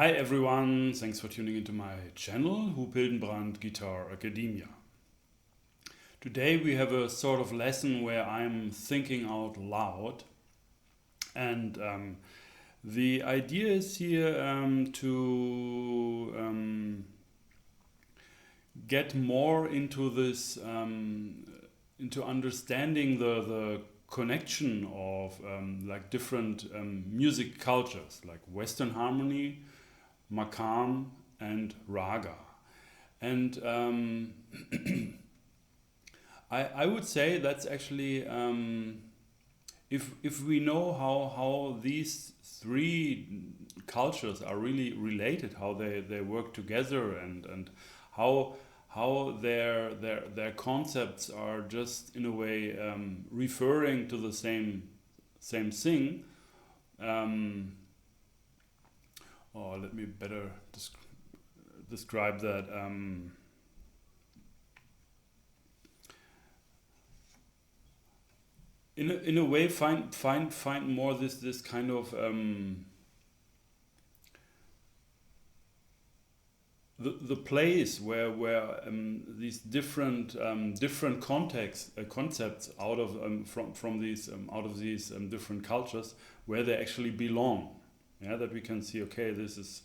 Hi everyone, thanks for tuning into my channel, Huub Hildenbrand Guitar Academia. Today we have a sort of lesson where I'm thinking out loud, and the idea is here to get more into this, into understanding the connection of like different music cultures, like Western harmony, Maqam, and Raga. And I would say that's actually, if we know how these three cultures are really related, how they work together, and how their concepts are just in a way referring to the same thing. Or let me better describe that. In a way, find more this kind of the place where these different concepts out of from these out of these different cultures, where they actually belong. Yeah, that we can see. Okay, this is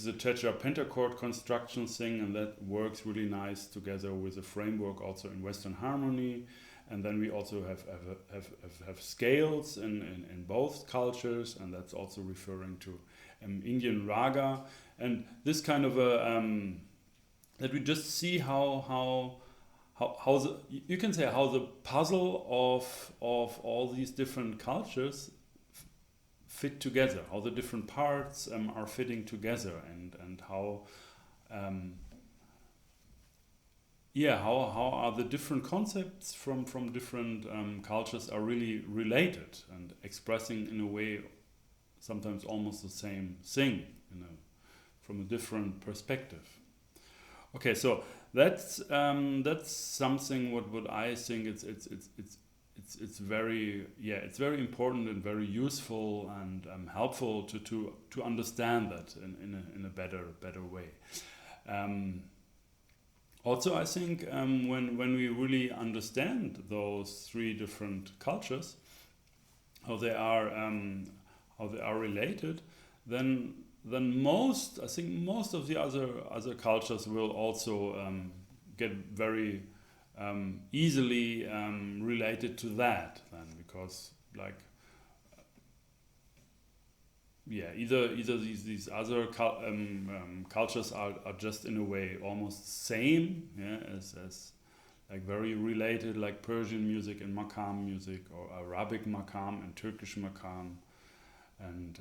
a tetrapentachord construction thing, and that works really nice together with a framework also in Western harmony. And then we also have scales in both cultures, and that's also referring to Indian Raga. And this kind of a that we just see how the, you can say, how the puzzle of all these different cultures fit together, how the different parts are fitting together, and how how are the different concepts from different cultures are really related and expressing in a way sometimes almost the same thing, from a different perspective. Okay, so that's something what I think it's very it's very important and very useful and helpful to understand that in a better way. Also, I think when we really understand those three different cultures, how they are related, then most of the other cultures will also get very easily related to that, then, because like either these other cultures are just in a way almost same, as like very related, like Persian music and Maqam music, or Arabic Maqam and Turkish Maqam, and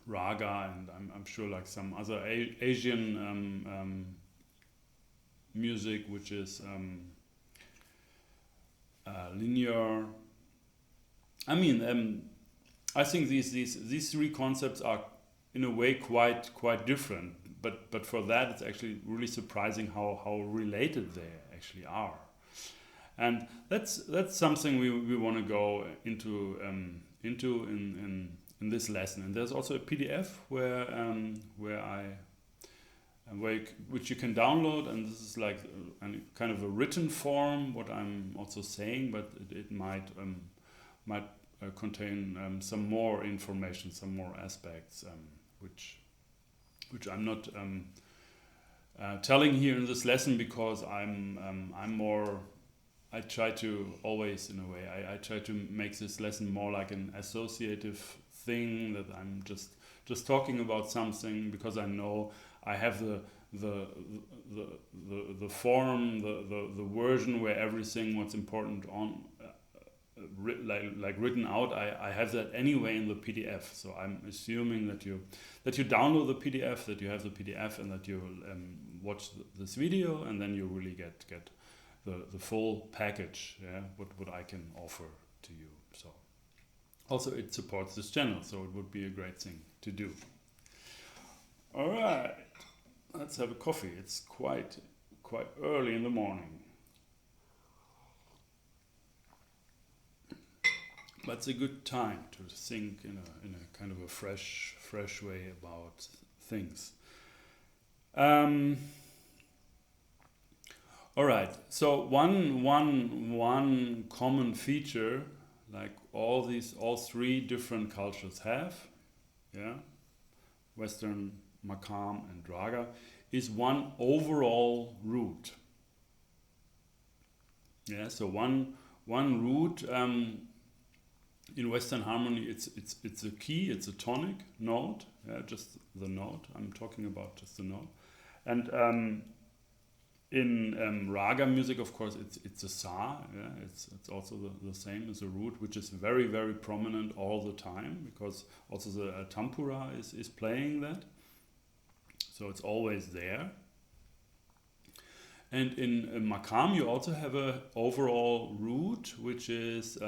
Raga, and I'm sure like some other Asian music, which is linear. I mean, I think these three concepts are in a way quite different, but for that it's actually really surprising how related they actually are, and that's something we want to go into in this lesson. And there's also a PDF which you can download, and this is like a kind of a written form what I'm also saying, but it might contain some more information, some more aspects, which I'm not telling here in this lesson, because I'm more, I try to always, in a way, I try to make this lesson more like an associative thing, that I'm just talking about something because I know I have the form, the version where everything what's important on like written out. I have that anyway in the PDF, so I'm assuming that you download the PDF, that you have the PDF, and that you watch this video, and then you really get the full package, what I can offer to you. So also it supports this channel, so it would be a great thing to do. All right, let's have a coffee. It's quite early in the morning. but it's a good time to think in a kind of a fresh way about things. All right. So one common feature, like all three different cultures have, yeah, Western, Maqam, and Raga, is one overall root. Yeah. So one root. In Western harmony, it's a key, it's a tonic note, yeah, just the note. I'm talking about just the note, and in raga music, of course, it's a sa. Yeah, it's also the same as a root, which is very prominent all the time, because also the tampura is playing that, so it's always there. And in Maqam, you also have a overall root, which is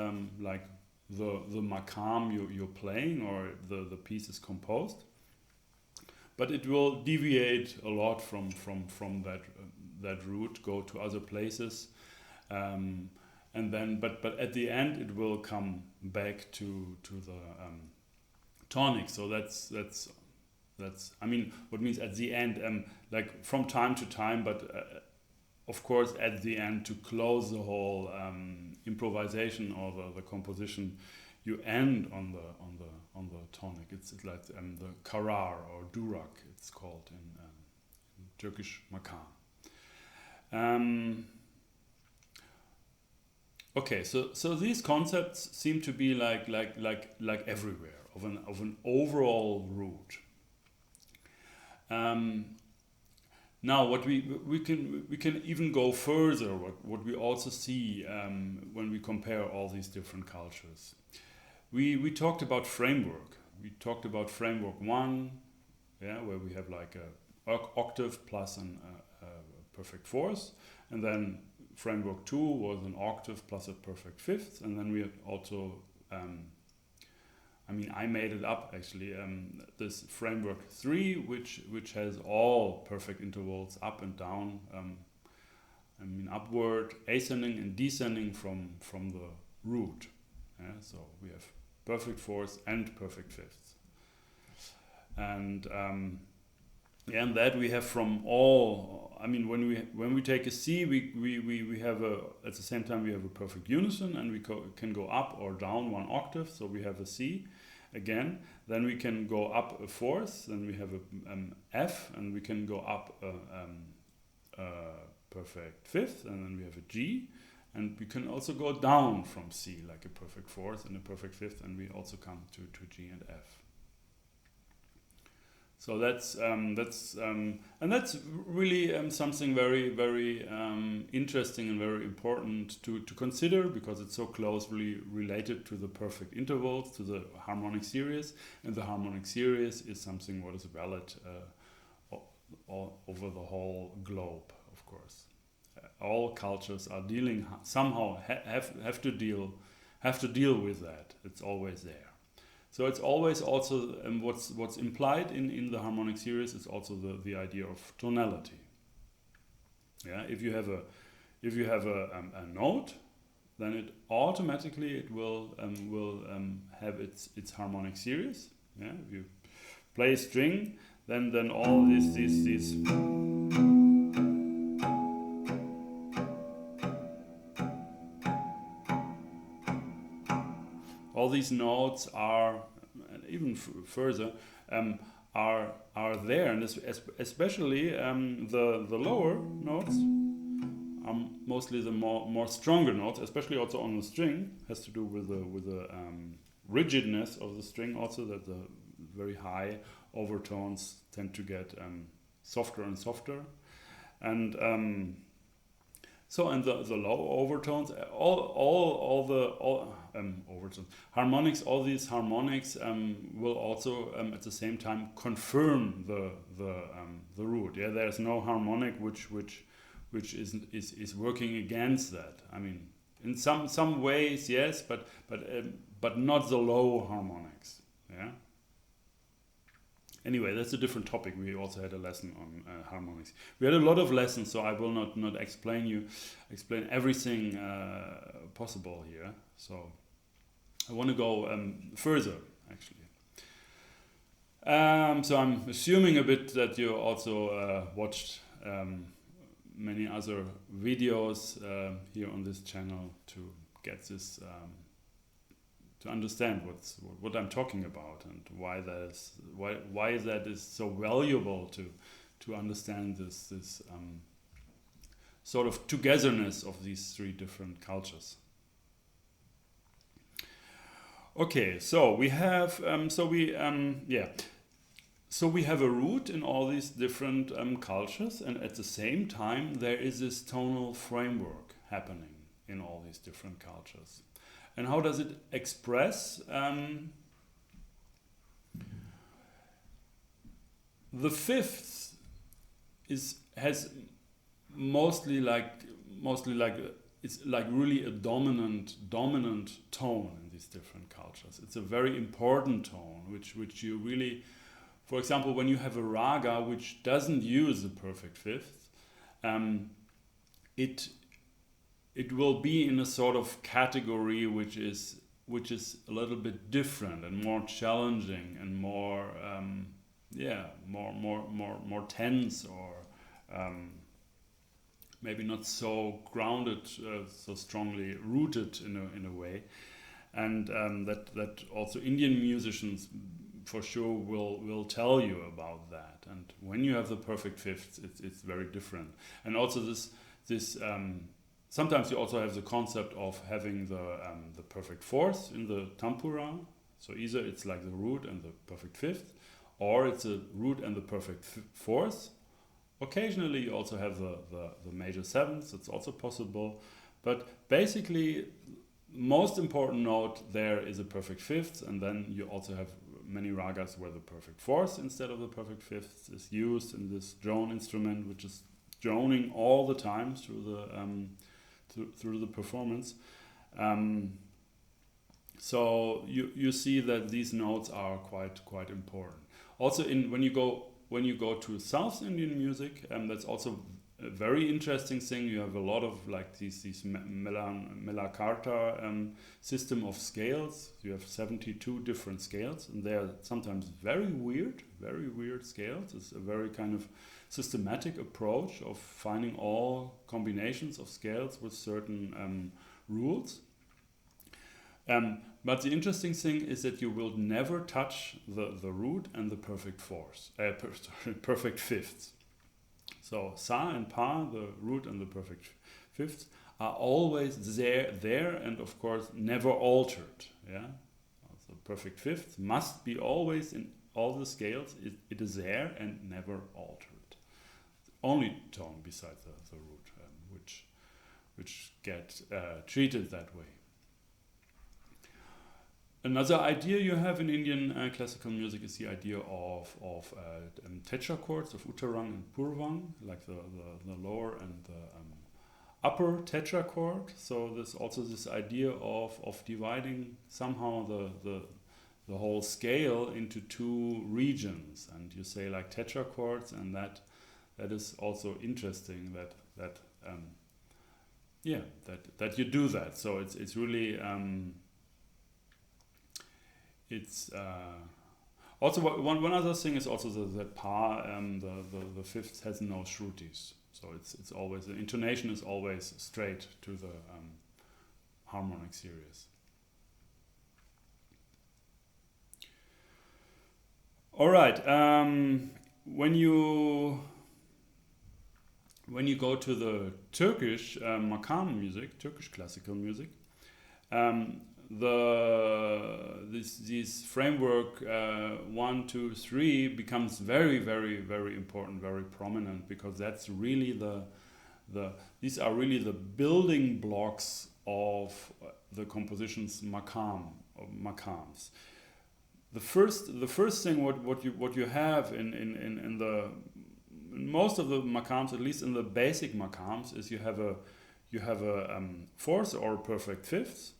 like the maqam you're playing, or the piece is composed, but it will deviate a lot from that root, go to other places, and then but at the end it will come back to the tonic. So that's I mean, what means at the end, like from time to time, but of course at the end, to close the whole improvisation or the composition, you end on the tonic. It's like the karar or durak, it's called in Turkish Maqam. Okay, so these concepts seem to be like everywhere, of an overall root. Now, what we can even go further. What we also see when we compare all these different cultures. We talked about framework. We talked about framework 1, yeah, where we have like a octave plus a perfect fourth, and then framework 2 was an octave plus a perfect fifth, and then we also I mean, I made it up actually. This framework 3, which has all perfect intervals up and down. I mean, upward, ascending and descending from the root. Yeah? So we have perfect fourths and perfect fifths, and yeah, and that we have from all. I mean, when we take a C, we have at the same time we have a perfect unison, and we can go up or down 1 octave. So we have a C again. Then we can go up a fourth. Then we have a F, and we can go up a perfect fifth, and then we have a G. And we can also go down from C, like a perfect fourth and a perfect fifth, and we also come to G and F. So that's really something very interesting and very important to consider, because it's so closely related to the perfect intervals, to the harmonic series, and the harmonic series is something what is valid all over the whole globe, of course. All cultures are dealing somehow have to deal with that. It's always there. So it's always also what's implied in the harmonic series is also the idea of tonality. Yeah, if you have a note, then it automatically will have its harmonic series. Yeah, if you play a string, then all these all these notes are, even further, are there, and especially the lower notes are mostly the more stronger notes, especially also on the string. Has to do with the rigidness of the string, also, that the very high overtones tend to get softer and softer, and so, and the low overtones, all overtones, harmonics, all these harmonics will also at the same time confirm the root. Yeah, there's no harmonic which is working against that. I mean, in some ways, yes, but not the low harmonics. Yeah. Anyway, that's a different topic. We also had a lesson on harmonics. We had a lot of lessons, so I will not explain everything possible here. So, I want to go further, actually. So I'm assuming a bit that you also watched many other videos here on this channel to get this, to understand what I'm talking about and why that is so valuable to understand this sort of togetherness of these three different cultures. Okay, so we have So we have a root in all these different cultures, and at the same time there is this tonal framework happening in all these different cultures. And how does it express? The fifth has mostly like it's like really a dominant tone in these different cultures. It's a very important tone, which you really, for example, when you have a raga which doesn't use the perfect fifth, it will be in a sort of category which is a little bit different and more challenging and more more tense, or maybe not so grounded, so strongly rooted in a way, and that also Indian musicians for sure will tell you about that. And when you have the perfect fifths, it's very different. And also this sometimes you also have the concept of having the perfect fourth in the tempura. So either it's like the root and the perfect fifth, or it's a root and the perfect fourth. Occasionally you also have the major seventh. It's also possible, but basically most important note there is a perfect fifth, and then you also have many ragas where the perfect fourth instead of the perfect fifth is used in this drone instrument, which is droning all the time through the performance. So you see that these notes are quite important. Also, when you go to South Indian music, that's also a very interesting thing. You have a lot of like these Melakarta system of scales. You have 72 different scales, and they are sometimes very weird scales. It's a very kind of systematic approach of finding all combinations of scales with certain rules. But the interesting thing is that you will never touch the root and the perfect fourth, perfect fifths. So sa and pa, the root and the perfect fifths, are always there, and of course never altered. Yeah, the perfect fifth must be always in all the scales. It is there and never altered. Only tone besides the root, which get treated that way. Another idea you have in Indian classical music is the idea of tetrachords of Uttarang and Purvang, like the lower and the upper tetrachord. So there's also this idea of dividing somehow the whole scale into two regions, and you say like tetrachords, and that is also interesting that you do that. So it's really it's also one other thing is also that pa, the fifth has no shrutis, so it's always, the intonation is always straight to the harmonic series. All right, when you go to the Turkish Maqam music, Turkish classical music, this framework 1, 2, 3 becomes very important, very prominent, because that's really these are really the building blocks of the composition's maqams. The first thing what you have in most of the maqams, at least in the basic maqams, is you have a fourth or perfect fifth.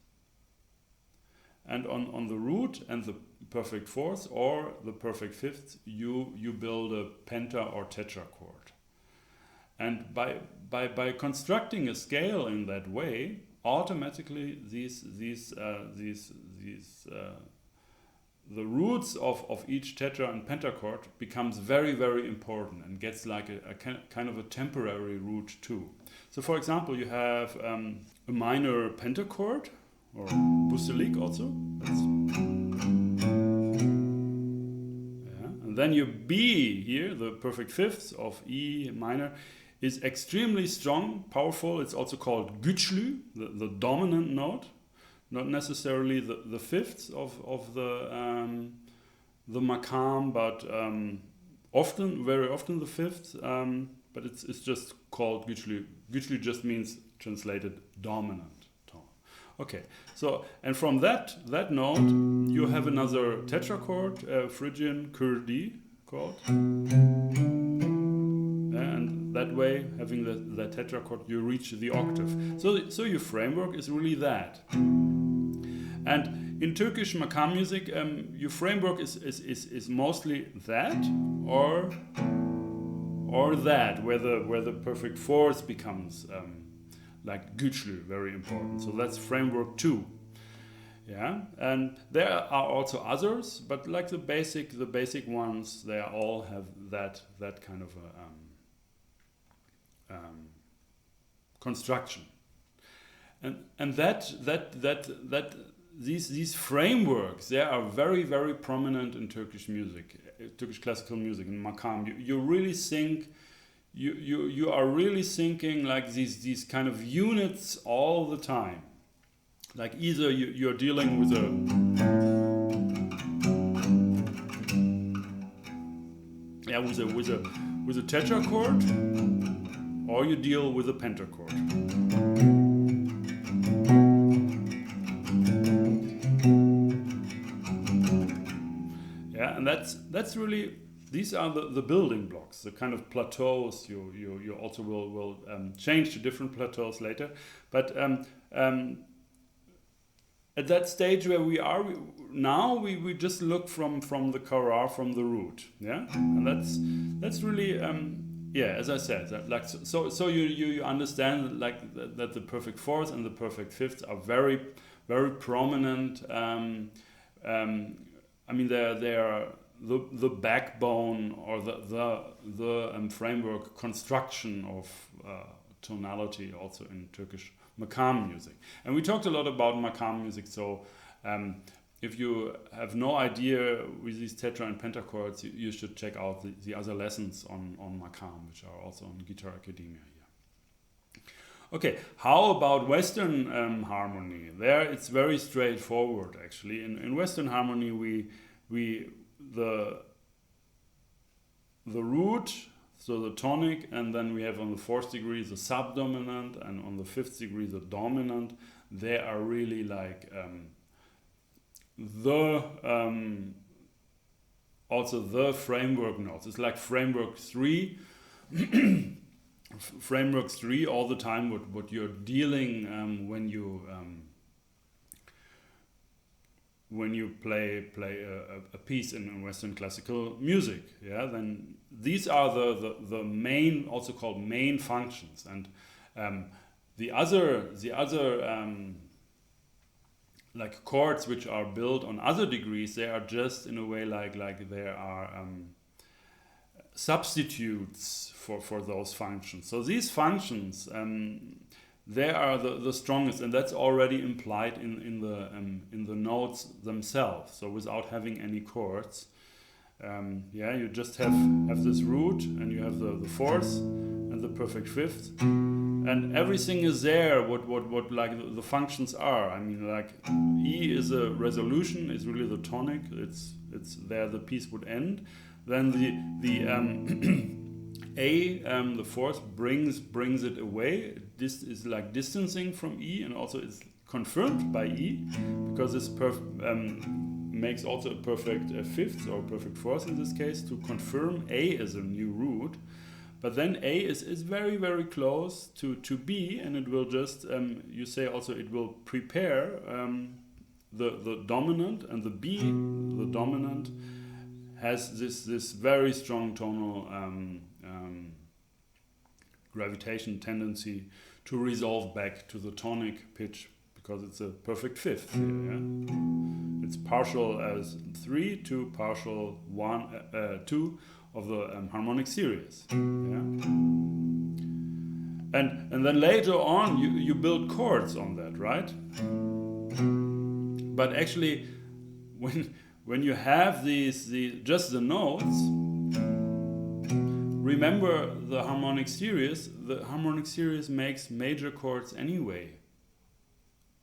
And on the root and the perfect fourth or the perfect fifth, you build a penta or tetrachord. And by constructing a scale in that way, automatically these the roots of each tetra and pentachord becomes very, very important and gets like a kind of a temporary root too. So for example, you have a minor pentachord, or bousselique also. And then your B here, the perfect fifths of E minor, is extremely strong, powerful. It's also called güçlü, the dominant note. Not necessarily the fifths of the Maqam, but very often the fifths. But it's just called güçlü. Güçlü just means translated dominant tone. Okay, so and from that note you have another tetrachord, Phrygian Kurdi chord, and that way, having that tetrachord, you reach the octave. So your framework is really that. And in Turkish Maqam music, your framework is mostly that or that, where the perfect fourth becomes like güçlü, very important. So that's framework 2. Yeah, and there are also others, but like the basic ones, they all have that kind of a construction, and that these frameworks, they are very, very prominent in Turkish music, Turkish classical music, in Maqam. You really think, you are really thinking like these kind of units all the time. Like either you're dealing with a with a tetrachord, or you deal with a pentachord. Yeah, and that's really, these are the building blocks, the kind of plateaus. You also will change to different plateaus later, but at that stage where we are now, we just look from the kara, from the root. Yeah, and that's really as I said, that like so you understand like that the perfect fourth and the perfect fifth are very, very prominent. I mean, they are the backbone, or the framework construction of tonality also in Turkish Maqam music. And we talked a lot about Maqam music, so if you have no idea with these tetra and pentachords, you should check out the other lessons on Maqam, which are also on Guitar Academia here. Okay, how about Western harmony? There it's very straightforward actually. In Western harmony the root, so the tonic, and then we have on the 4th degree the subdominant, and on the 5th degree the dominant. They are really like also the framework notes. It's like framework 3. Framework 3 all the time. What you're dealing when you play a piece in Western classical music. Yeah, then these are the main, also called main functions, and the other like chords which are built on other degrees, they are just in a way like they are substitutes for those functions. So these functions, they are the strongest, and that's already implied in the notes themselves. So without having any chords, you just have this root, and you have the fourth and the perfect fifth, and everything is there. What like the functions are. I mean, like E is a resolution, is really the tonic. It's there. The piece would end. Then the the fourth brings it away. This is like distancing from E, and also it's confirmed by E, because this makes also a perfect fifth, or perfect fourth in this case, to confirm A as a new root. But then A is very, very close to B, and it will just, you say also, it will prepare the dominant, and the B, the dominant, has this very strong tonal gravitation tendency to resolve back to the tonic pitch, because it's a perfect fifth here. Yeah? It's partial as 3 to partial 2 of the harmonic series. Yeah? And then later on you build chords on that, right? But actually, when you have just the notes, remember the harmonic series. The harmonic series makes major chords anyway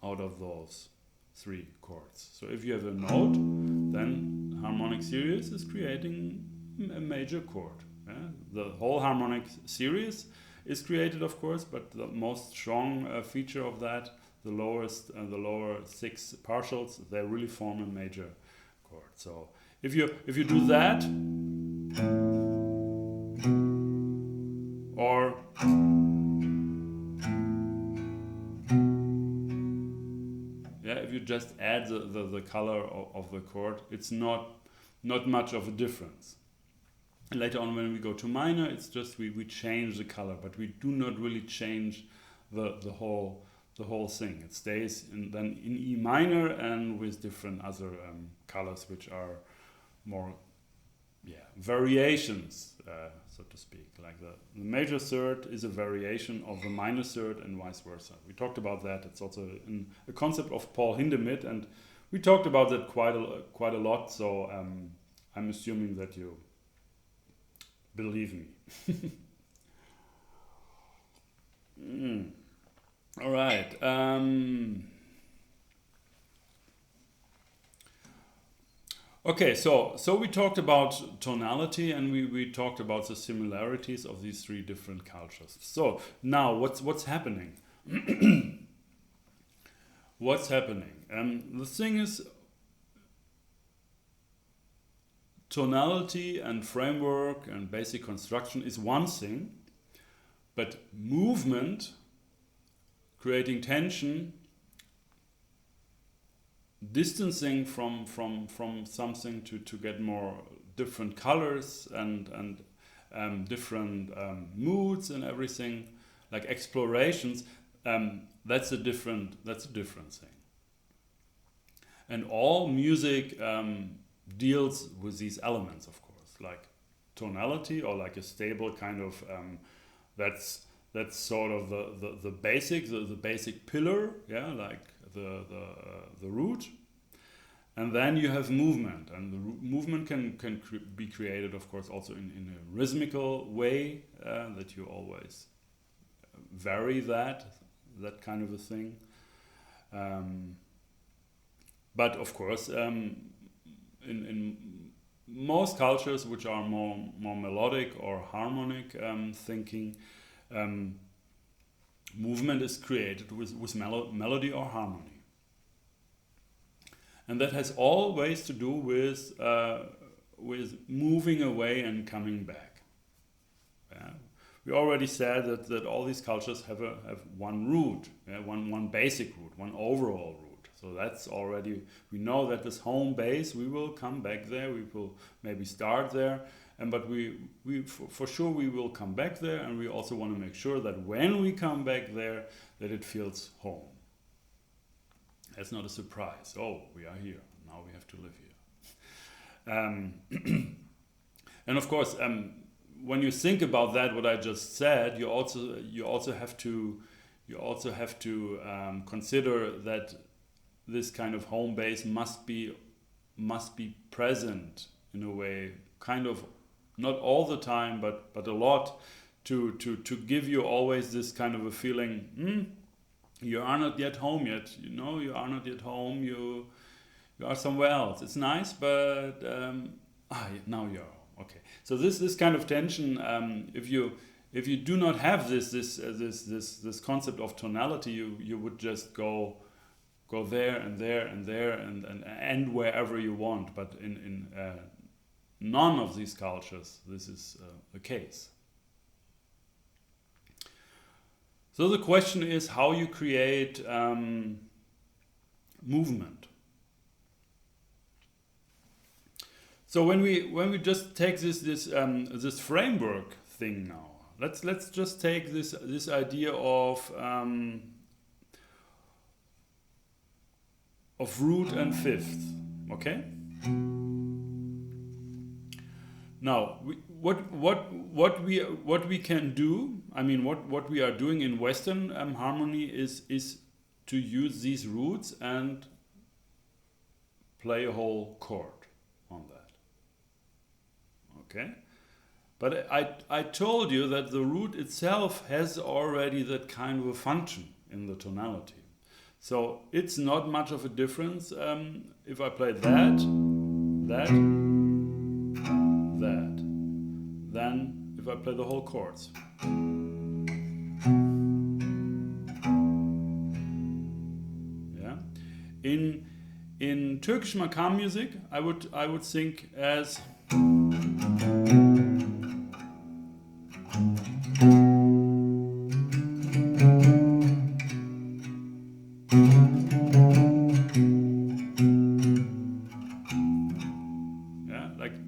out of those 3 chords. So if you have a note, then harmonic series is creating a major chord. Yeah? The whole harmonic series is created, of course, but the most strong feature of that, the lower 6 partials, they really form a major chord. So if you do that, or yeah, if you just add the color of the chord, it's not much of a difference. And later on, when we go to minor, it's just we change the color, but we do not really change the whole thing. It stays then in E minor and with different other colors, which are more variations, so to speak. Like the major third is a variation of the minor third and vice versa. We talked about that. It's also a concept of Paul Hindemith, and we talked about that quite a lot. So I'm assuming that you believe me. All right. Okay, so we talked about tonality, and we talked about the similarities of these 3 different cultures. So now what's happening? What's happening? The thing is, tonality and framework and basic construction is one thing, but movement, creating tension, distancing from something to get more different colors and different moods and everything, like explorations, that's a different thing. And all music deals with these elements, of course, like tonality, or like a stable kind of that's sort of the basic pillar, yeah, like the root. And then you have movement, and the movement can be created, of course, also in a rhythmical way, that you always vary that kind of a thing. But of course, in most cultures which are more melodic or harmonic thinking, movement is created with melody or harmony. And that has always to do with moving away and coming back. Yeah. We already said that all these cultures have one root, yeah, one basic root, one overall root. So that's already, we know that this home base, we will come back there, we will maybe start there, but we for sure we will come back there, and we also want to make sure that when we come back there, that it feels home. That's not a surprise. Oh, we are here. Now we have to live here. And of course, when you think about that, what I just said, you also have to consider that this kind of home base must be present in a way, kind of not all the time, but a lot, to give you always this kind of a feeling. You are not yet home yet. You are not yet home. You are somewhere else. It's nice, but now you're home. Okay. So this kind of tension, if you do not have this concept of tonality, you would just go there and there and there and end wherever you want. But in none of these cultures this is the case. So the question is how you create movement. So when we just take this framework thing now, let's just take this idea of root and fifth. Okay. Now, what we can do, I mean, what we are doing in Western harmony is to use these roots and play a whole chord on that. Okay, but I told you that the root itself has already that kind of a function in the tonality, so it's not much of a difference if I play that, than if I play the whole chords. Yeah, in Turkish Maqam music, I would think as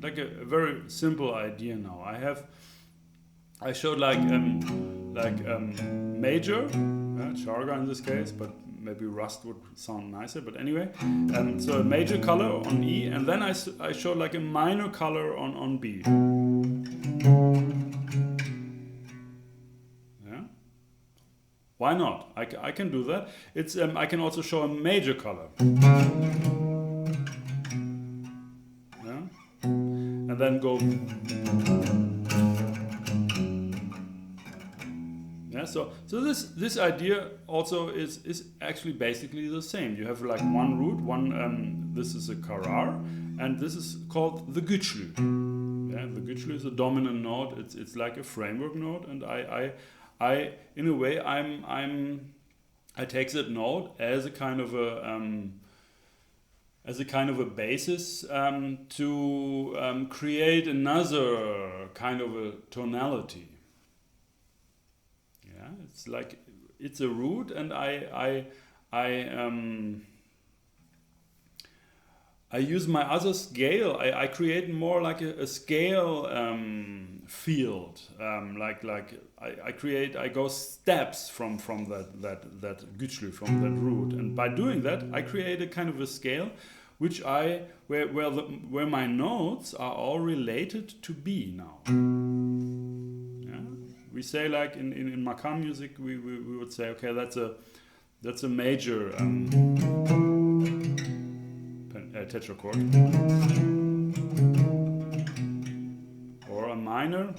like a very simple idea. Now I showed like major, Charga in this case, but maybe Rust would sound nicer. But anyway, so a major color on E, and then I showed like a minor color on B. Yeah, why not? I can do that. It's I can also show a major color. And then go, yeah. So this idea also is actually basically the same. You have like one root, this is a karar, and this is called the güçlü. Yeah, the güçlü is a dominant note. It's like a framework note, and I in a way I take that note as a kind of a basis to create another kind of a tonality. Yeah, it's like it's a root, and I use my other scale. I create more like a scale field. I go steps from that güçlü, from that root, and by doing that I create a kind of a scale which where my notes are all related to B now. Yeah? We say like in Maqam music we would say, okay, that's a major tetrachord, or a minor,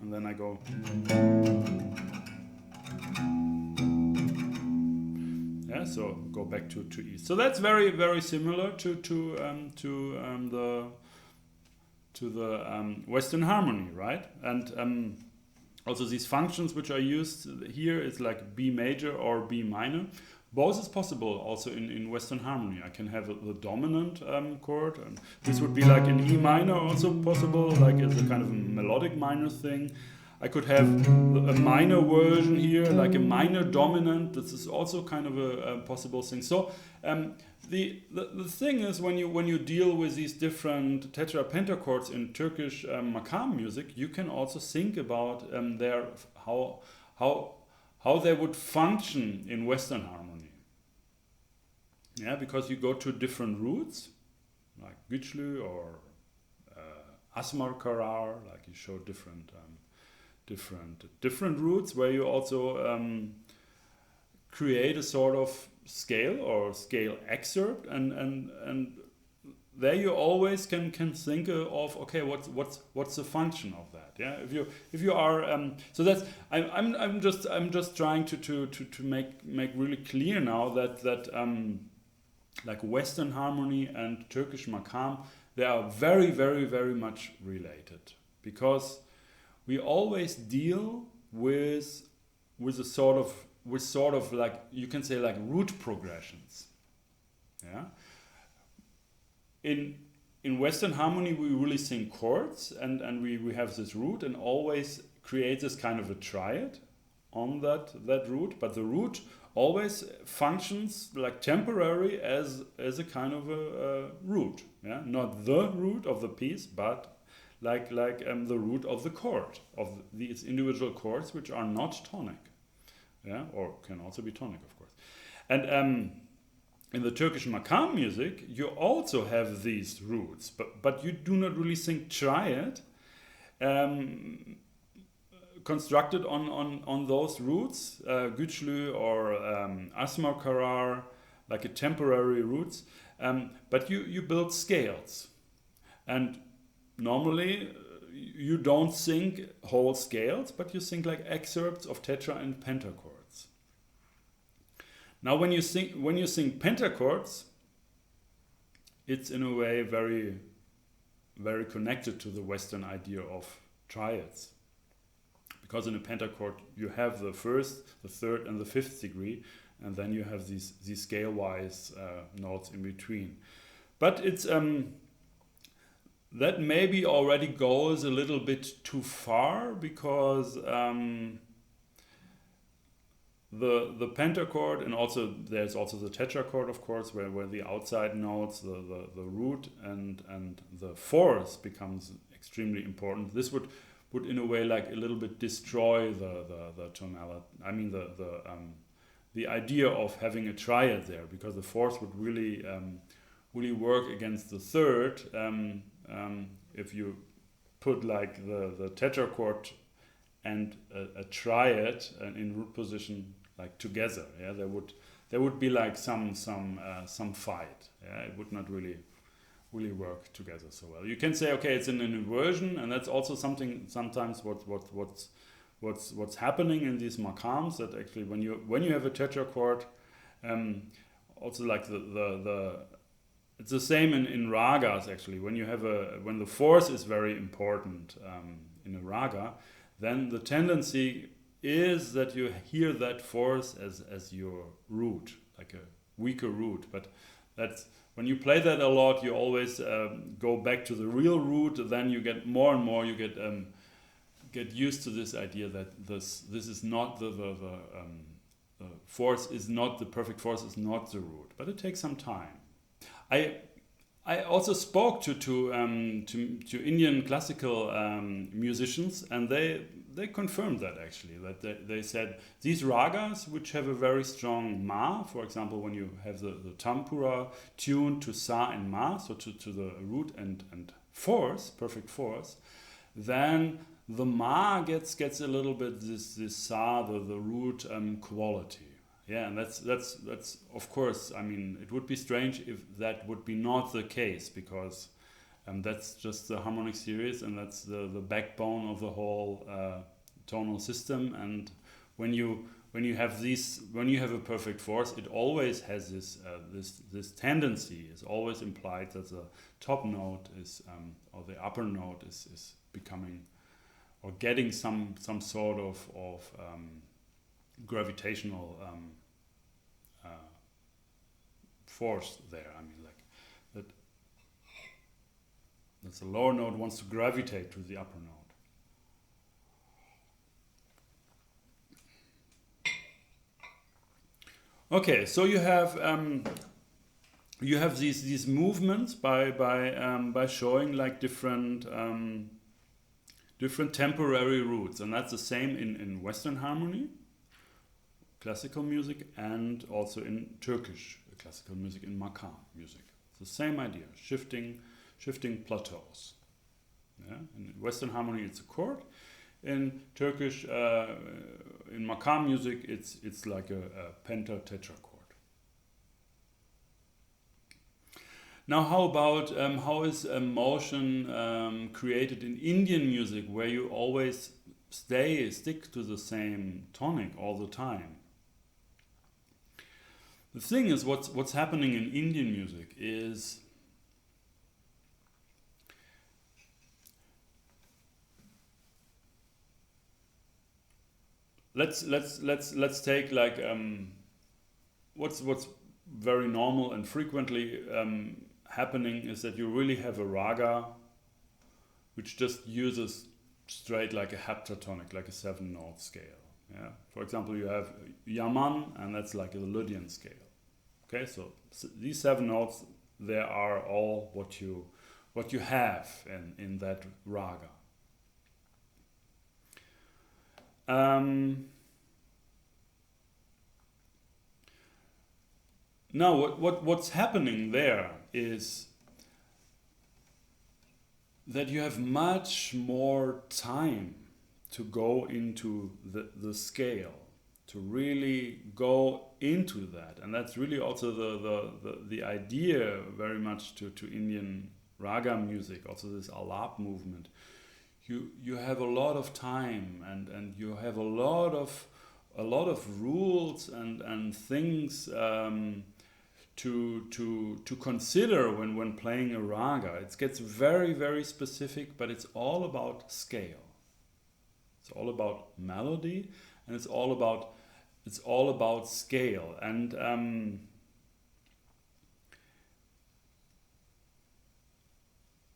and then I go. Yeah, so go back to E. So that's very, very similar to the Western harmony, right? And also these functions which are used here is like B major or B minor. Both is possible also in Western harmony. I can have the dominant chord, and this would be like in E minor, also possible, like as a kind of a melodic minor thing. I could have a minor version here, like a minor dominant. This is also kind of a possible thing. So the thing is, when you deal with these different tetra pentachords in Turkish Maqam music, you can also think about how they would function in Western harmony. Yeah, because you go to different roots, like güçlü or asmar karar, like you show different roots where you also create a sort of scale or scale excerpt, and there you always can think of, okay, what's the function of that? Yeah, if you are so that's I'm just trying to make really clear now that like Western harmony and Turkish Maqam, they are very, very, very much related, because we always deal with a sort of like, you can say, like root progressions. Yeah. In Western harmony we really sing chords, and we have this root, and always create this kind of a triad on that root, but the root always functions like temporary as a kind of a root. Yeah, not the root of the piece, but like the root of the chord, of these individual chords which are not tonic. yeah, or can also be tonic, of course. And in the Turkish Maqam music, you also have these roots, but you do not really sing triad constructed on those roots, güçlü or asma karar, like a temporary roots, but you build scales. And normally you don't sing whole scales, but you sing like excerpts of tetra and pentachords. Now when you sing pentachords, it's in a way very, very connected to the Western idea of triads. Because in a pentachord you have the first, the third and the fifth degree, and then you have these scale-wise notes in between. But it's that maybe already goes a little bit too far, because the pentachord, and also there's also the tetrachord, of course, where the outside notes, the root and the fourth becomes extremely important. This would in a way like a little bit destroy the tonality. I mean the idea of having a triad there, because the fourth would really work against the third if you put like the tetrachord and a triad in root position like together. Yeah, there would be like some fight. Yeah, it would not really work together so well. You can say, okay, it's an inversion, and that's also something sometimes what's happening in these maqams, that actually when you have a tetrachord, also like the it's the same in ragas actually. When the fourth is very important in a raga, then the tendency is that you hear that fourth as your root, like a weaker root. But that's when you play that a lot, you always go back to the real root. Then you get more and more. You get used to this idea that this is not the fourth is not the perfect fourth, is not the root. But it takes some time. I also spoke to Indian classical musicians, and they confirmed that actually, that they said these ragas which have a very strong ma, for example, when you have the tampura tuned to sa and ma, so to the root and fourth, perfect fourth, then the ma gets a little bit this sa, the root quality. Yeah, and that's of course, I mean, it would be strange if that would be not the case, because that's just the harmonic series, and that's the backbone of the whole tonal system. And when you have a perfect fourth, it always has this tendency is always implied that the top note is or the upper note is becoming or getting some sort of gravitational force there. I mean, like that's the lower note wants to gravitate to the upper note. Okay, so you have these movements by showing like different temporary roots, and that's the same in Western harmony, classical music, and also in Turkish classical music, in Maqam music. It's the same idea, shifting plateaus. Yeah? In Western harmony, it's a chord. In Turkish, in Maqam music, it's like a pentatetrachord. Now, how about how is motion created in Indian music, where you always stick to the same tonic all the time? The thing is, what's happening in Indian music is let's take like what's very normal and frequently happening is that you really have a raga which just uses straight like a heptatonic, like a 7-note scale. Yeah. For example, you have Yaman, and that's like a Lydian scale. Okay, so these 7 notes, they are all what you have in that raga. now what's happening there is that you have much more time to go into the scale, to really go into that. And that's really also the idea very much to Indian Raga music, also this alap movement. You have a lot of time and you have a lot of rules and things to consider when playing a raga. It gets very, very specific, but it's all about scale. It's all about melody, and it's all about scale. And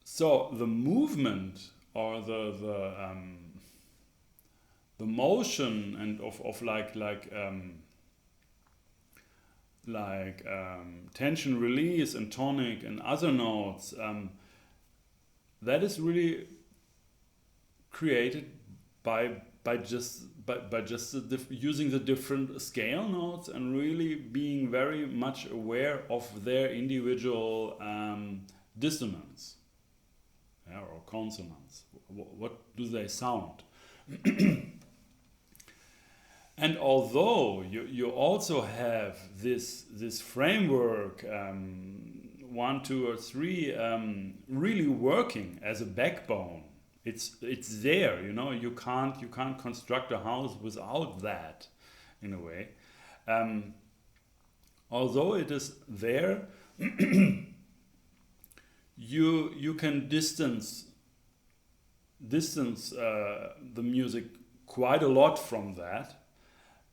so the movement or the motion and of tension release and tonic and other notes, that is really created by just using the different scale notes and really being very much aware of their individual dissonance, yeah, or consonants. What do they sound? And although you also have this framework, 1, 2, or 3, really working as a backbone, it's there. You know, you can't construct a house without that, in a way. Although it is there, you can distance the music quite a lot from that.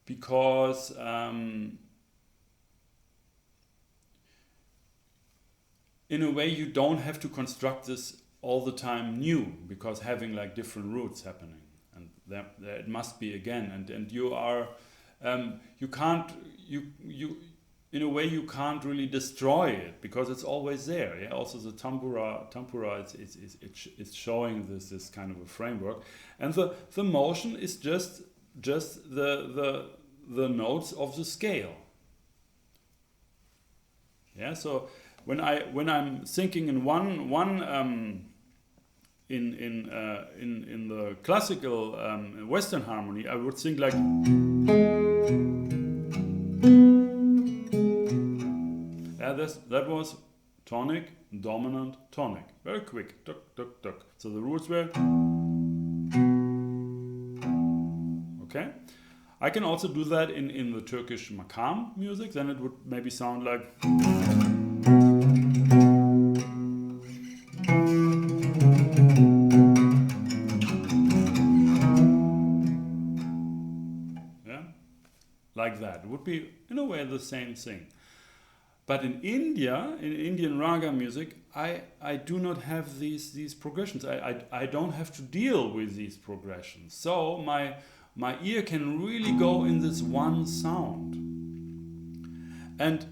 Because in a way you don't have to construct this all the time new, because having like different roots happening, and there it must be again, and you are you can't in a way you can't really destroy it, because it's always there. Yeah. Also the tempura it's showing this kind of a framework, and the motion is just the notes of the scale. Yeah, so when I'm thinking in in the classical Western harmony, I would think like, yeah, that was tonic, dominant, tonic, very quick, tuk tuk tuk. So the roots were. Okay, I can also do that in the Turkish Maqam music. Then it would maybe sound like. Yeah, like that. It would be in a way the same thing. But in India, in Indian Raga music, I do not have these progressions. I don't have to deal with these progressions. So my ear can really go in this one sound, and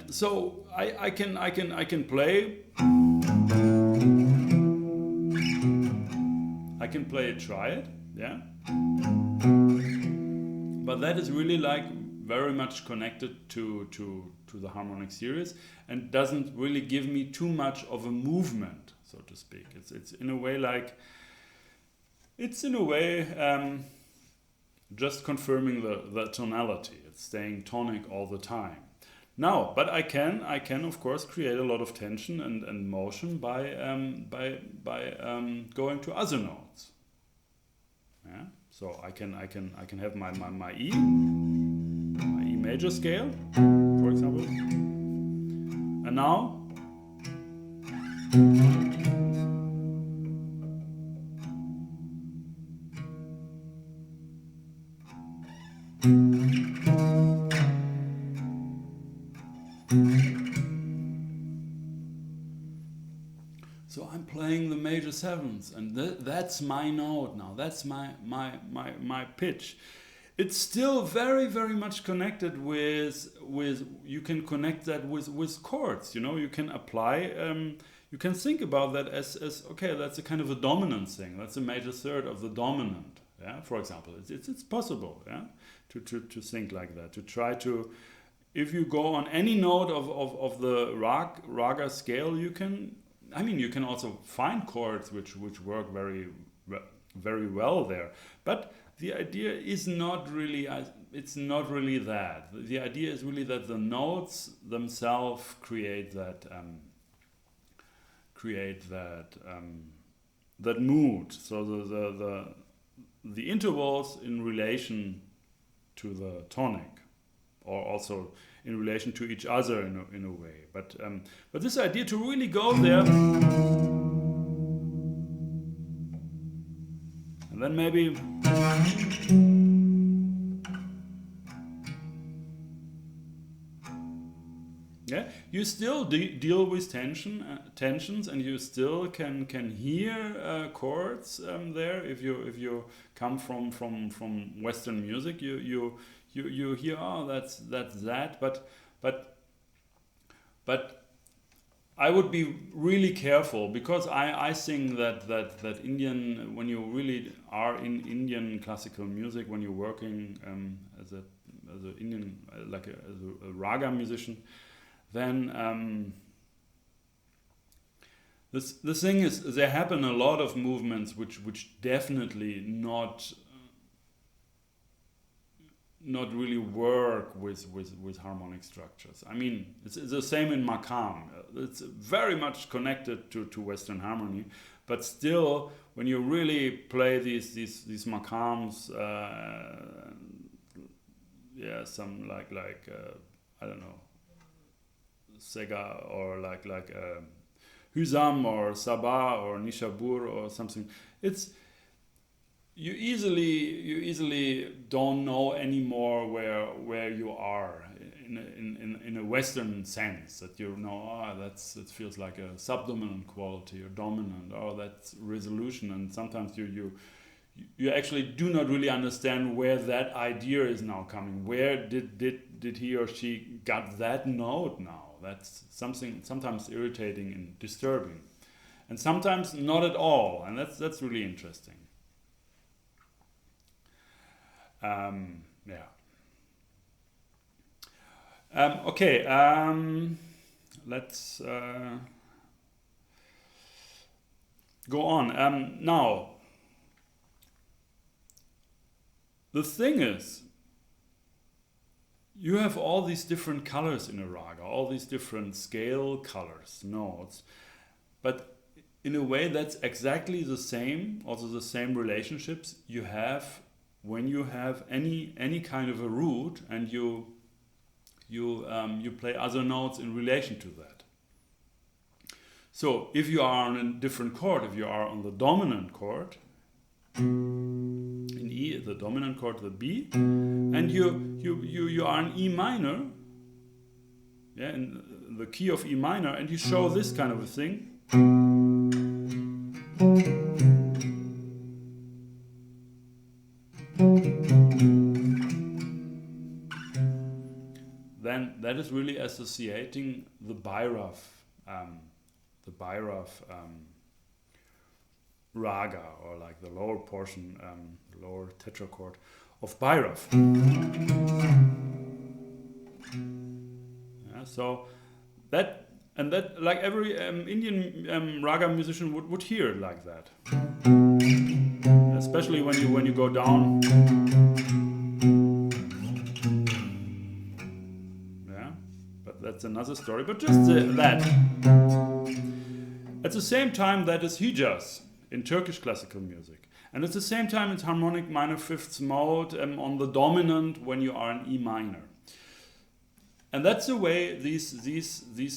so I can play. I can play a triad, yeah. But that is really like very much connected to the harmonic series, and doesn't really give me too much of a movement, so to speak. It's in a way like. It's in a way. Just confirming the tonality. It's staying tonic all the time. Now, but I can of course create a lot of tension and motion by going to other notes. Yeah. So I can have my E major scale, for example, and now. So I'm playing the major sevenths, and that's my note now. That's my pitch. It's still very, very much connected with you can connect that with chords. You know, you can apply. You can think about that as okay. That's a kind of a dominant thing. That's a major third of the dominant. Yeah, for example, it's possible. Yeah, to think like that. To try to if you go on any note of the raga scale, you can, I mean, you can also find chords which work very well there. But the idea is not really, it's not really that. The idea is really that the notes themselves create that that mood. So the intervals in relation to the tonic, or also in relation to each other in a way. But this idea to really go there, and then maybe yeah, you still deal with tensions, and you still can hear chords there. If you come from Western music, you hear, oh, that's that. But I would be really careful, because I think that Indian, when you really are in Indian classical music, when you're working as an Indian, like as a raga musician, then the thing is, there happen a lot of movements which definitely not really work with harmonic structures. I mean, it's the same in Maqam. It's very much connected to Western harmony, but still, when you really play these Maqams, yeah, some like I don't know, Sega, or like Hüsam or Sabah or Nishabur or something. It's you easily don't know anymore where you are in a Western sense, that you know, it feels like a subdominant quality or dominant, or that's resolution, and sometimes you actually do not really understand where that idea is now coming. Where did he or she got that note now? That's something sometimes irritating and disturbing, and sometimes not at all, and that's really interesting. Yeah. Okay. Let's go on. Now, the thing is, you have all these different colors in a raga, all these different scale colors, notes, but in a way that's exactly the same, also the same relationships you have when you have any kind of a root, and you play other notes in relation to that. So if you are on a different chord, if you are on the dominant chord, in E, the dominant chord, the B, and you are in E minor, yeah, in the key of E minor, and you show this kind of a thing, then that is really associating the Bhairav raga, or like the lower portion, the lower tetrachord of Bhairav. Yeah, so that like every Indian raga musician would hear it like that, especially when you go down. Yeah, but that's another story. But just that. At the same time, that is Hijaz in Turkish classical music, and at the same time, it's harmonic minor fifths mode on the dominant when you are in E minor. And that's the way these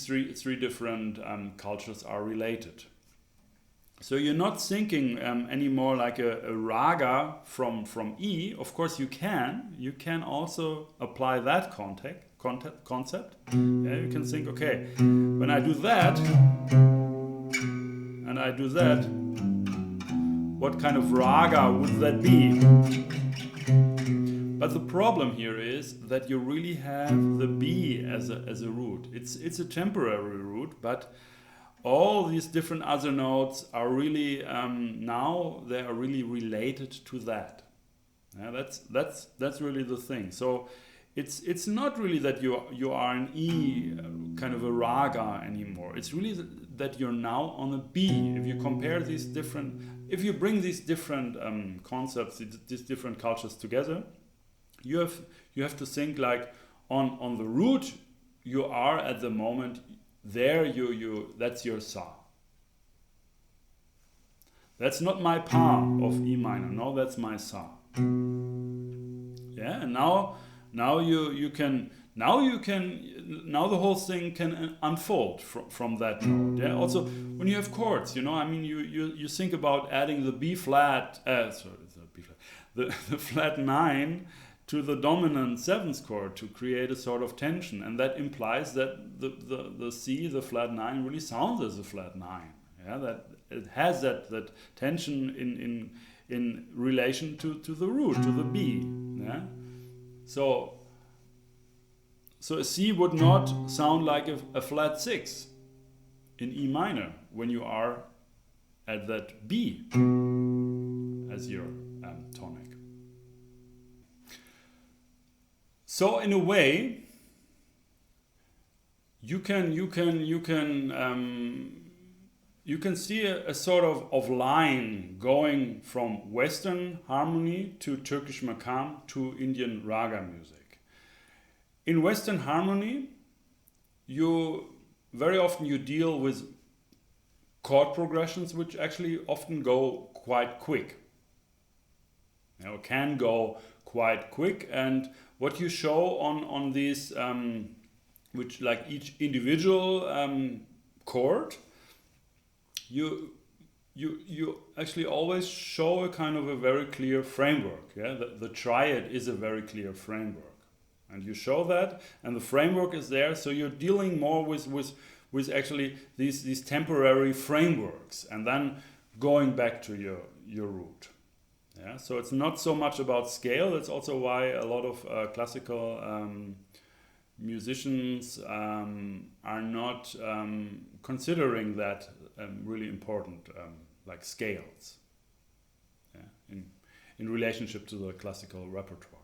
three different cultures are related. So you're not thinking anymore like a raga from E. Of course, you can also apply that concept. Yeah, you can think, okay, when I do that and I do that, what kind of raga would that be? But the problem here is that you really have the B as a root. It's a temporary root, but all these different other notes are really now they are really related to that. Yeah, that's really the thing. So it's not really that you are an E kind of a raga anymore. It's really that you're now on a B. If you compare these different, if you bring these different concepts, these different cultures together, you have to think like on the root you are at the moment. There you that's your sa. That's not my pa of E minor. No, that's my sa. Yeah, and now the whole thing can unfold from that note. Yeah. Also, when you have chords, I mean, you think about adding the B flat, the flat 9 to the dominant 7th chord to create a sort of tension, and that implies that the C, the flat 9, really sounds as a flat 9. Yeah, that it has that tension in relation to the root, to the B. Yeah, so a C would not sound like a flat 6 in E minor when you are at that B as your tonic. So in a way, you can see a sort of line going from Western harmony to Turkish Maqam to Indian Raga music. In Western harmony, very often you deal with chord progressions which actually often go quite quick. Can go quite quick, and what you show on these, which like each individual chord, you actually always show a kind of a very clear framework. Yeah, the triad is a very clear framework, and you show that, and the framework is there. So you're dealing more with actually these temporary frameworks, and then going back to your root. Yeah, so it's not so much about scale. That's also why a lot of classical musicians are not considering that really important, like scales, yeah, in relationship to the classical repertoire.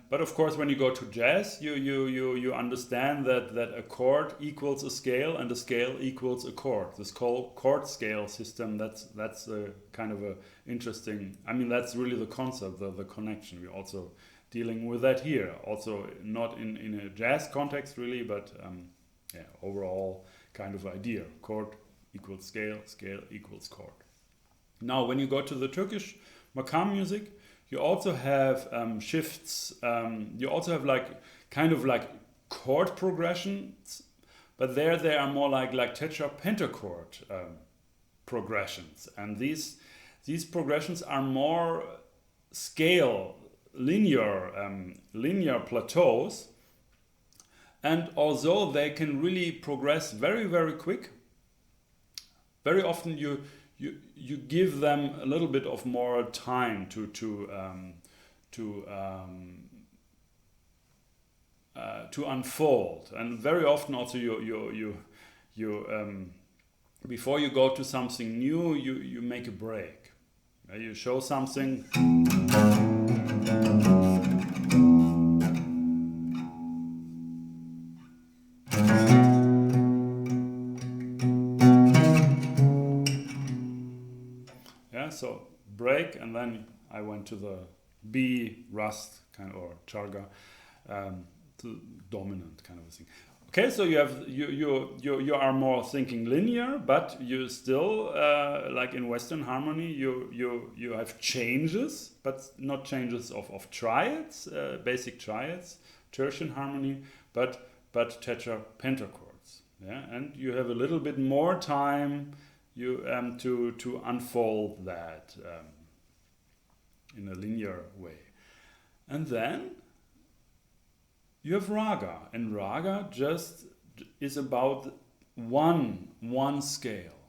But of course, when you go to jazz, you understand that a chord equals a scale, and a scale equals a chord. This chord scale system, that's a kind of a interesting. I mean, that's really the concept, the connection. We're also dealing with that here. Also, not in a jazz context really, but overall kind of idea. Chord equals scale, scale equals chord. Now, when you go to the Turkish Maqam music, you also have shifts. You also have like chord progressions, but there they are more like tetrapentachord progressions, and these progressions are more scale linear plateaus, and although they can really progress very, very quick, very often you give them a little bit of more time to unfold, and very often also you before you go to something new, you make a break. You show something. So break, and then I went to the B rust kind of, or charga, to dominant kind of a thing. Okay, so you are more thinking linear, but you still like in Western harmony you have changes, but not changes of triads, basic triads, tertian harmony, but tetrapentachords. Yeah, and you have a little bit more time to unfold that in a linear way. And then you have raga, and raga just is about one scale.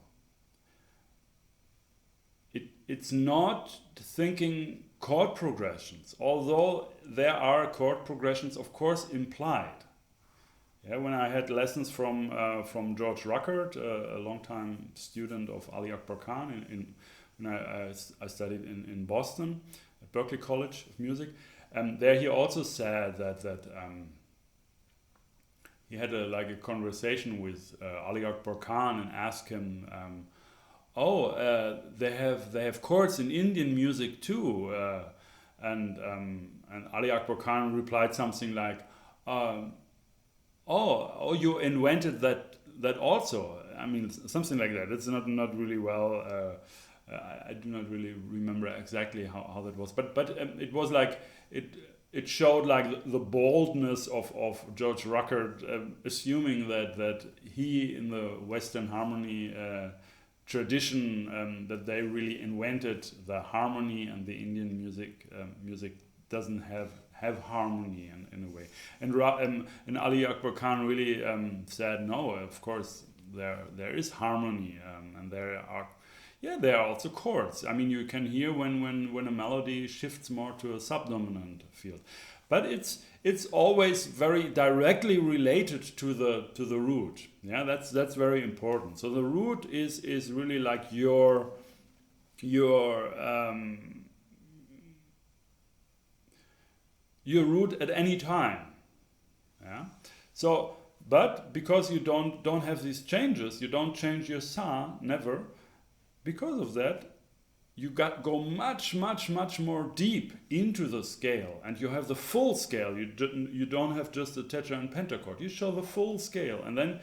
It's not thinking chord progressions, although there are chord progressions, of course, implied. Yeah, when I had lessons from George Ruckert, a longtime student of Ali Akbar Khan, when I studied in Boston at Berklee College of Music, there he also said that he had a conversation with Ali Akbar Khan and asked him, they have chords in Indian music too, and Ali Akbar Khan replied something like, you invented that also. I mean, something like that. It's not really well. I do not really remember exactly how that was, but it was like it showed like the boldness of George Rucker, assuming that he in the Western harmony tradition, that they really invented the harmony, and the Indian music doesn't have harmony in a way. And Ali Akbar Khan really said, no, of course there is harmony, and there are also chords. I mean, you can hear when a melody shifts more to a subdominant field, but it's always very directly related to the root. Yeah, that's very important. So the root is really like your root at any time. Yeah. So, but because you don't have these changes, you don't change your sa, never. Because of that, you go much more deep into the scale, and you have the full scale. You don't have just a tetra and pentachord. You show the full scale, and then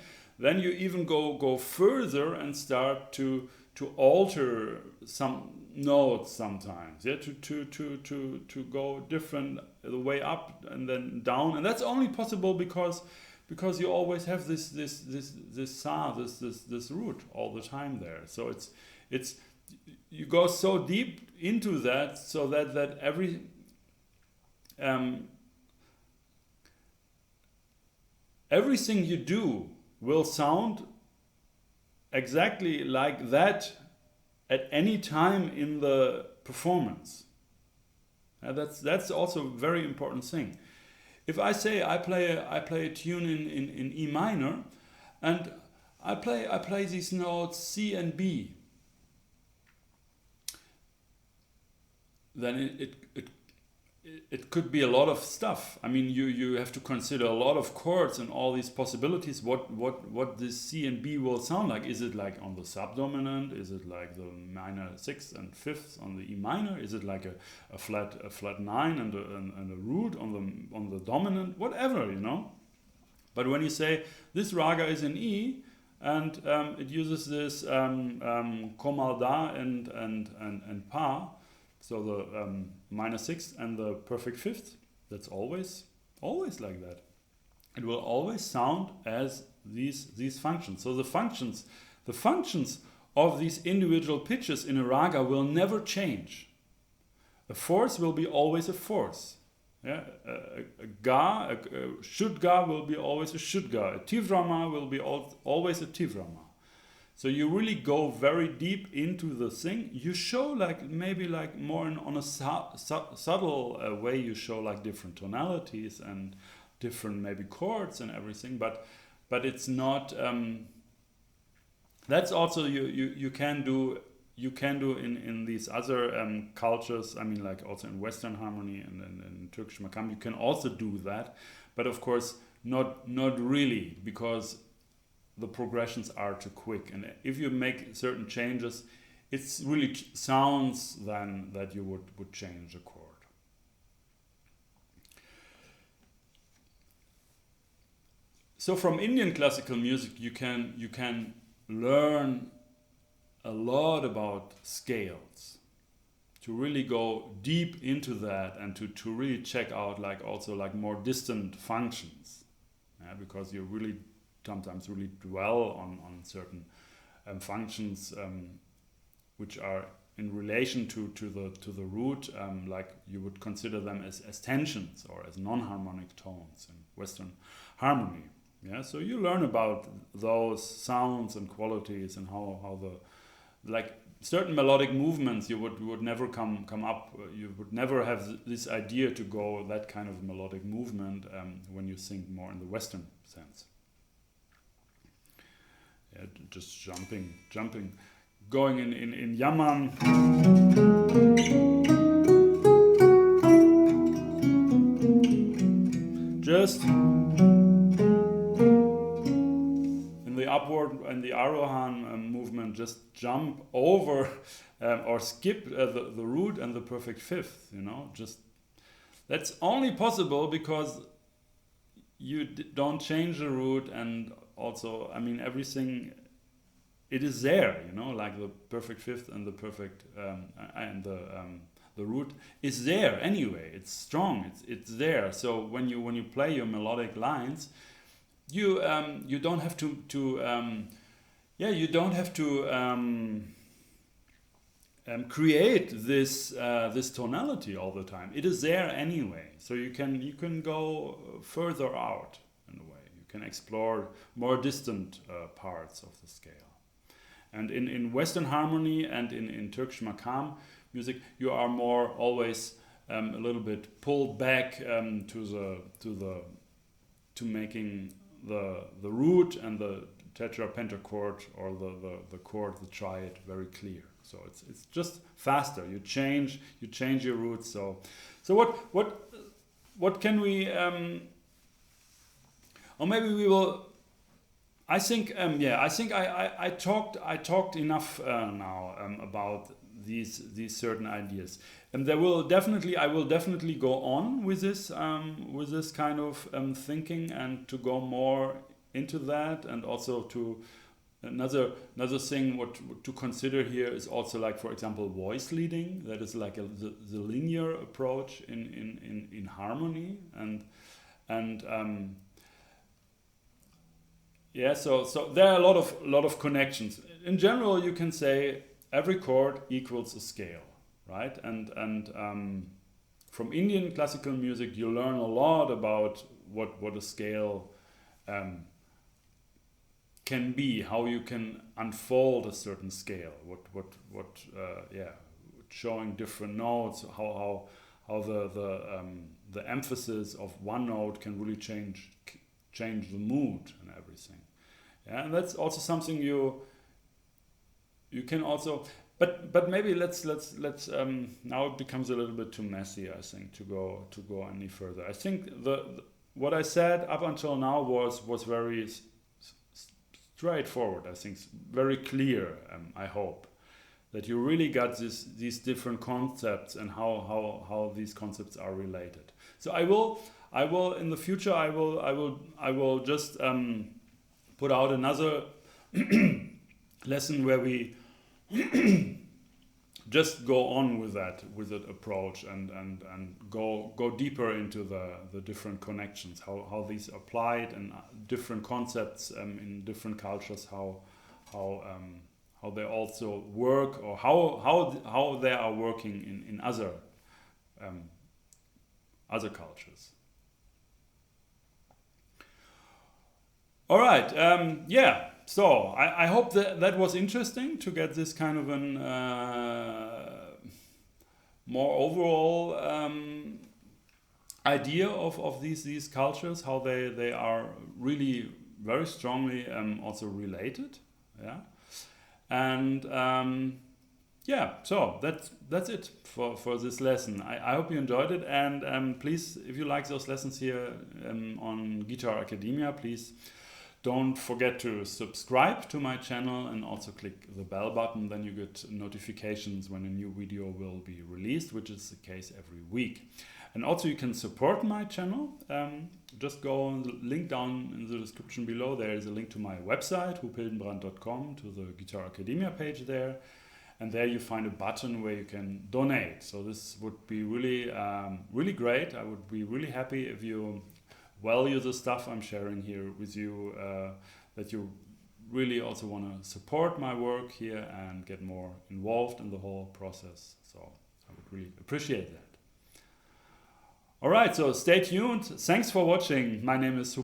you even go further and start to alter some notes sometimes. Yeah, to go different, the way up and then down, and that's only possible because you always have this sa, this root all the time there. So it's you go so deep into that, so that everything you do will sound exactly like that at any time in the performance. That's also a very important thing. If I say I play a tune in E minor, and I play these notes C and B, then it could be a lot of stuff. I mean, you have to consider a lot of chords and all these possibilities. What this C and B will sound like? Is it like on the subdominant? Is it like the minor sixth and fifth on the E minor? Is it like a flat nine and a root on the dominant? Whatever, you know. But when you say this raga is in E, and it uses this komal da and pa. So the minor sixth and the perfect fifth, that's always like that. It will always sound as these functions. So the functions of these individual pitches in a raga will never change. A fourth will be always a fourth. Yeah, a shudga will be always a shudga. A tivrama will be always a tivrama. So you really go very deep into the thing. You show maybe more on a subtle way. You show like different tonalities and different maybe chords and everything. But it's not. That's also you can do in these other cultures. I mean, like also in Western harmony and Turkish Maqam, you can also do that. But of course, not really, because the progressions are too quick, and if you make certain changes, it really sounds then that you would change a chord. So from Indian classical music, you can learn a lot about scales, to really go deep into that, and to really check out also more distant functions, because you really sometimes really dwell on certain functions which are in relation to the root, like you would consider them as tensions or as non-harmonic tones in Western harmony. Yeah, so you learn about those sounds and qualities, and how the certain melodic movements you would never come up. You would never have this idea to go that kind of melodic movement when you think more in the Western sense. Yeah, just jumping, going in Yaman. just in the upward and the Arohan movement, just jump over or skip the root and the perfect fifth, you know. Just that's only possible because you don't change the root, and also, I mean, everything, it is there, you know, like the perfect fifth and the perfect and the root is there anyway. It's strong. It's there. So when you play your melodic lines, you don't have to you don't have to create this tonality all the time. It is there anyway. So you can go further out in a way. You can explore more distant parts of the scale. And in Western harmony and in Turkish Maqam music, you are more always a little bit pulled back to making the root and the tetrapentachord or the chord, the triad, very clear. So it's just faster. You change your roots. So what can we or maybe we will. I think I talked enough now about these certain ideas, and I will definitely go on with this kind of thinking, and to go more into that, and also to another thing what to consider here is also, like, for example, voice leading. That is like the linear approach in harmony, and yeah, so there are a lot of connections. In general, you can say every chord equals a scale, right? And from Indian classical music, you learn a lot about what a scale can be, how you can unfold a certain scale, showing different notes, how the emphasis of one note can really change the mood and everything. Yeah, and that's also something you can also, but maybe let's now it becomes a little bit too messy, I think, to go any further. I think the what I said up until now was very straightforward. I think very clear. I hope that you really got these different concepts and how these concepts are related. So I will in the future I will just put out another lesson where we just go on with that approach and go deeper into the different connections, how these applied, and different concepts in different cultures, how they also work, or how they are working in other cultures. All right, yeah. So I hope that was interesting to get this kind of an more overall idea of these cultures, how they are really very strongly also related. Yeah, and yeah. So that's it for this lesson. I hope you enjoyed it, and please, if you like those lessons here on Guitar Academia, please don't forget to subscribe to my channel, and also click the bell button. Then you get notifications when a new video will be released, which is the case every week. And also you can support my channel. Just go on the link down in the description below. There is a link to my website, hupildenbrand.com, to the Guitar Academia page there. And there you find a button where you can donate. So this would be really, really great. I would be really happy if you value the stuff I'm sharing here with you, that you really also want to support my work here and get more involved in the whole process. So I would really appreciate that. All right, so stay tuned. Thanks for watching. My name is